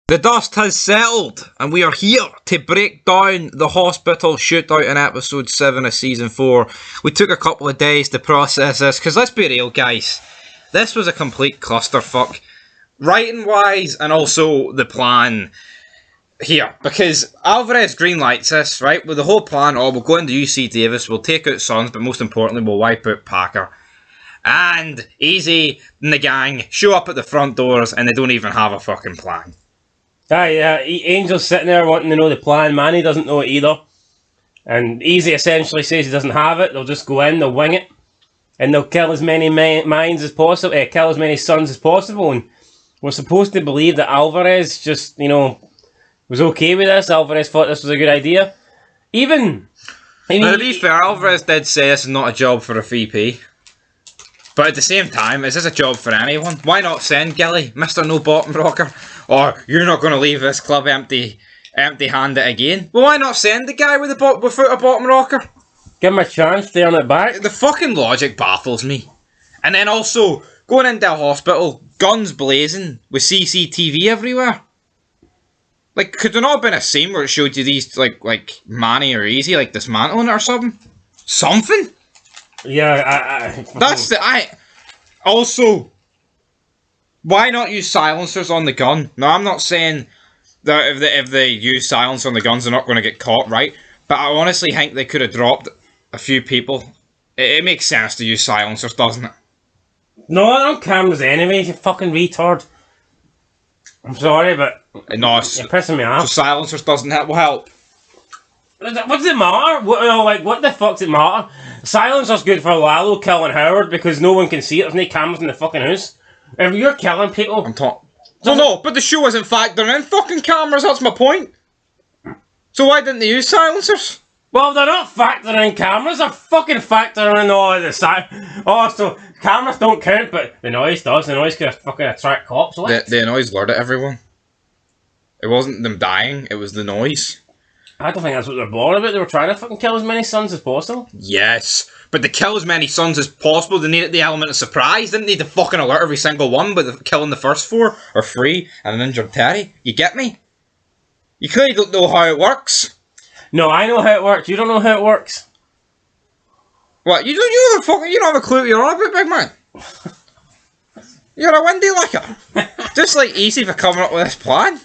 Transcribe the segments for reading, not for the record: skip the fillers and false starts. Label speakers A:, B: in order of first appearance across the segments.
A: The dust has settled, and we are here to break down the hospital shootout in episode 7 of season 4. We took a couple of days to process this, because let's be real, guys. This was a complete clusterfuck. Writing-wise, and also the plan here. Because Alvarez greenlights this, right? With the whole plan, we'll go into UC Davis, we'll take out Sons, but most importantly, we'll wipe out Packer. And Easy and the gang show up at the front doors, and they don't even have a fucking plan.
B: Angel's sitting there wanting to know the plan. Manny doesn't know it either. And Easy essentially says he doesn't have it. They'll just go in, they'll wing it. And they'll kill as many Mayans as possible, kill as many Sons as possible. And we're supposed to believe that Alvarez just, was okay with this. Alvarez thought this was a good idea. Now,
A: to be fair, Alvarez did say this is not a job for a VP. But at the same time, is this a job for anyone? Why not send Gilly, Mr. No Bottom Rocker? Or you're not going to leave this club empty-handed again? Well, why not send the guy without a bottom rocker?
B: Give him a chance to earn it back.
A: The fucking logic baffles me. And then also, going into a hospital, guns blazing, with CCTV everywhere. Like, could there not have been a scene where it showed you these, like Manny or Easy, dismantling it or something? Something?
B: Yeah,
A: Also, why not use silencers on the gun? Now, I'm not saying that if they use silence on the guns, they're not going to get caught, right? But I honestly think they could have dropped a few people. It makes sense to use silencers, doesn't it?
B: No, I don't cameras anyway, you fucking retard. I'm sorry, but
A: no,
B: you're pissing me off.
A: So silencers doesn't help.
B: What does it matter? What the fuck does it matter? Silencer's good for Lalo killing Howard because no one can see it. There's no cameras in the fucking house. If you're killing people...
A: No, but the show isn't factoring in fucking cameras, that's my point. So why didn't they use silencers?
B: Well, they're not factoring in cameras, they're fucking factoring in all of the so cameras don't count, but the noise does. The noise could fucking attract cops.
A: The noise lured at everyone. It wasn't them dying, it was the noise.
B: I don't think that's what they're bored about. They were trying to fucking kill as many Sons as possible.
A: Yes, but to kill as many Sons as possible, they needed the element of surprise. Didn't need to fucking alert every single one, but killing the first 4 or 3 and an injured Terry. You get me? You clearly don't know how it works.
B: No, I know how it works. You don't know how it works.
A: What? You don't have a clue what you're on about, big man. You're a windy licker. Just like Easy for coming up with this plan.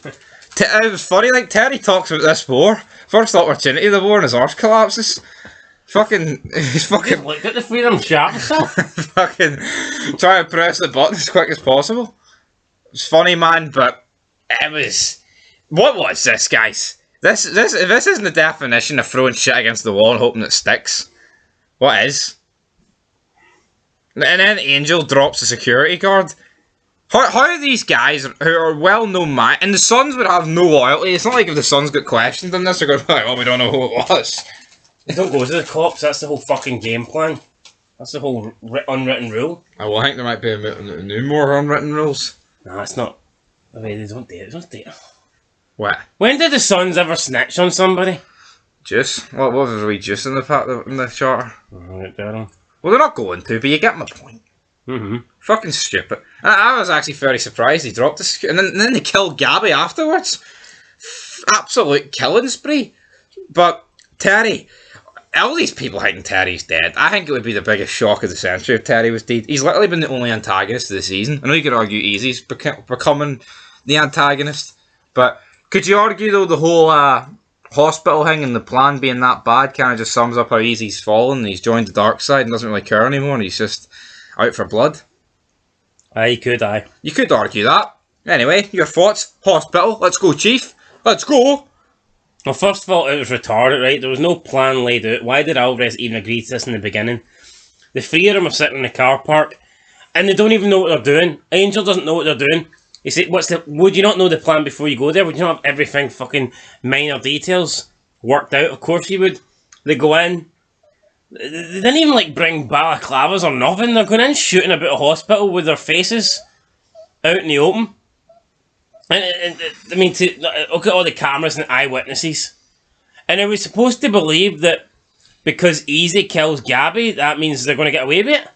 A: It was funny, Terry talks about this war. First opportunity of the war and his arse collapses. He's fucking...
B: Look at the freedom sharp himself.
A: Fucking try to press the button as quick as possible. It's funny, man, but it was... What was this, guys? This isn't the definition of throwing shit against the wall and hoping it sticks. What is? And then Angel drops the security guard. How are these guys, who are well-known and the Sons would have no loyalty. It's not like if the Sons got questioned on this, they're going, well, we don't know who it was.
B: They don't go to the cops, that's the whole fucking game plan. That's the whole unwritten rule.
A: I think there might be a new more unwritten rules.
B: No, it's not. I mean, they don't do it.
A: What?
B: When did the Sons ever snitch on somebody?
A: Juice? What was we juice in the charter?
B: Well,
A: they're not going to, but you get my point.
B: Mm-hmm.
A: Fucking stupid. I was actually very surprised he dropped the and then they killed Gabby afterwards. Absolute killing spree. But Terry, all these people thinking Terry's dead. I think it would be the biggest shock of the century if Terry was dead. He's literally been the only antagonist of the season. I know you could argue Easy's becoming the antagonist, but could you argue though the whole hospital thing and the plan being that bad kind of just sums up how Easy's fallen and he's joined the dark side and doesn't really care anymore and he's just out for blood?
B: You could
A: argue that. Anyway, your thoughts? Hospital, let's go, Chief. Let's go.
B: Well, first of all, it was retarded, right? There was no plan laid out. Why did Alvarez even agree to this in the beginning? The 3 of them are sitting in the car park, and they don't even know what they're doing. Angel doesn't know what they're doing. He said, would you not know the plan before you go there? Would you not have everything fucking minor details worked out? Of course you would. They go in. They didn't even bring balaclavas or nothing. They're going in shooting about a hospital with their faces out in the open. And I mean, look at all the cameras and eyewitnesses. And are we supposed to believe that because Easy kills Gabby, that means they're going to get away with it?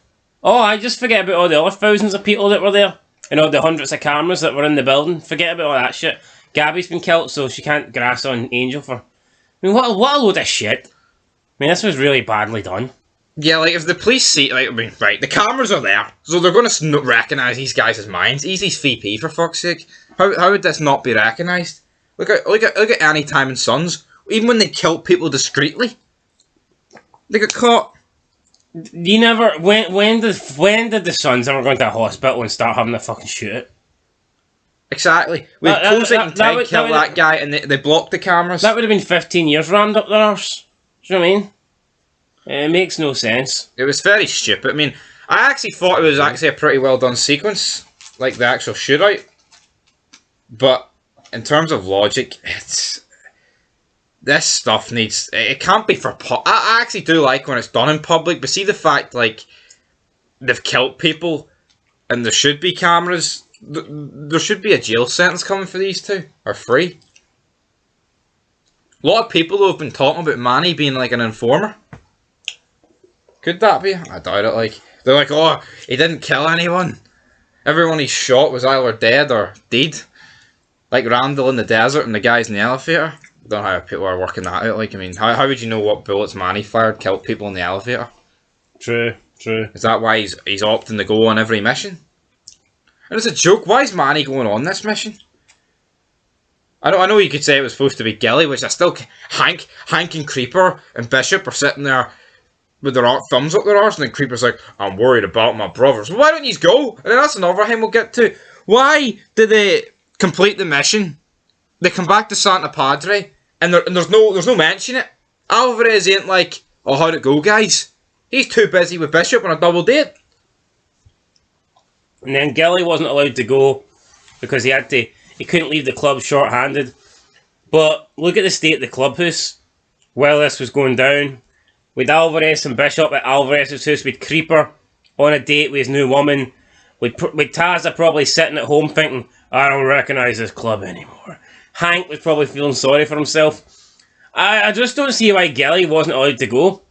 B: Oh, I just forget about all the other thousands of people that were there. And all the hundreds of cameras that were in the building. Forget about all that shit. Gabby's been killed, so she can't grass on Angel for... I mean, what a load of shit. I mean, this was really badly done.
A: Yeah, like, if the police see... Like, I mean, right, the cameras are there, so they're going to recognise these guys as Mayans. Easy's VP, for fuck's sake. How would this not be recognised? Look at Anytime and Sons. Even when they killed people discreetly, they got caught.
B: You never... When did the Sons ever go into a hospital and start having to fucking shoot it?
A: Exactly. With Kozik and Ted killed that guy and they blocked the cameras.
B: That would have been 15 years rammed up their arse. Do you know what I mean? It makes no sense.
A: It was very stupid. I mean, I actually thought it was actually a pretty well done sequence, like the actual shootout. But in terms of logic, this stuff needs... It can't be for... I actually do like when it's done in public, but see the fact, like, they've killed people and there should be cameras... There should be a jail sentence coming for these two, or free. A lot of people though have been talking about Manny being like an informer. Could that be? I doubt it. Like, they're like, oh, he didn't kill anyone. Everyone he shot was either dead or dead. Like Randall in the desert and the guys in the elevator. I don't know how people are working that out. Like, I mean, how would you know what bullets Manny fired killed people in the elevator?
B: True.
A: Is that why he's opting to go on every mission? And it's a joke. Why is Manny going on this mission? I know you could say it was supposed to be Gilly, which I still... Hank and Creeper and Bishop are sitting there with their thumbs up their arse, and then Creeper's like, I'm worried about my brothers. Well, why don't you go? And then that's another thing we'll get to. Why did they complete the mission? They come back to Santa Padre, and there's no mention it. Alvarez ain't like, oh, how'd it go, guys? He's too busy with Bishop on a double date.
B: And then Gilly wasn't allowed to go because he couldn't leave the club short-handed. But look at the state of the clubhouse while this was going down. With Alvarez and Bishop at Alvarez's house, with Creeper on a date with his new woman, with Tazza probably sitting at home thinking, I don't recognise this club anymore. Hank was probably feeling sorry for himself. I just don't see why Gilly wasn't allowed to go.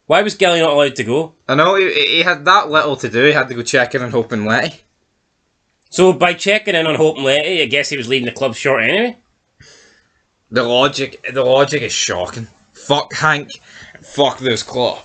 B: Why was Gilly not allowed to go?
A: I know, he had that little to do. He had to go check in on Hope and Letty.
B: So by checking in on Hope and Letty, I guess he was leaving the club short anyway?
A: The logic is shocking. Fuck Hank. Fuck this club.